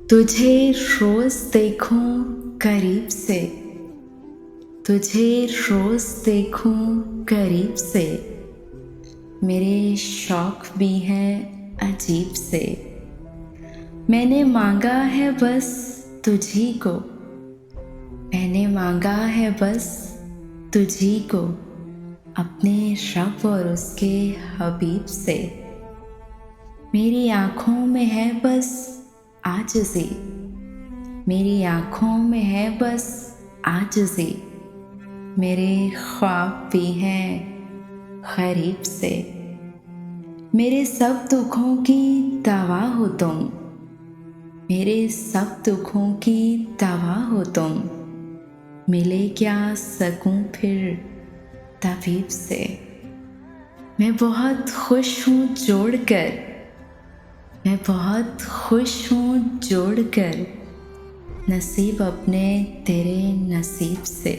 तुझे रोज देखूं करीब से, तुझे रोज देखूं करीब से, मेरे शौक भी हैं अजीब से। मैंने मांगा है बस तुझी को, मैंने मांगा है बस तुझी को, अपने रब और उसके हबीब से। मेरी आँखों में है बस आजिज़ी, मेरी आँखों में है बस आजिज़ी, मेरे ख्वाब भी हैं गरीब से। मेरे सब दुखों की दवा हो तुम, मेरे सब दुखों की दवा हो तुम, मिले क्या सकूं फिर तबीब से। मैं बहुत खुश हूँ जोड़कर, मैं बहुत खुश हूँ जोड़कर, नसीब अपने तेरे नसीब से।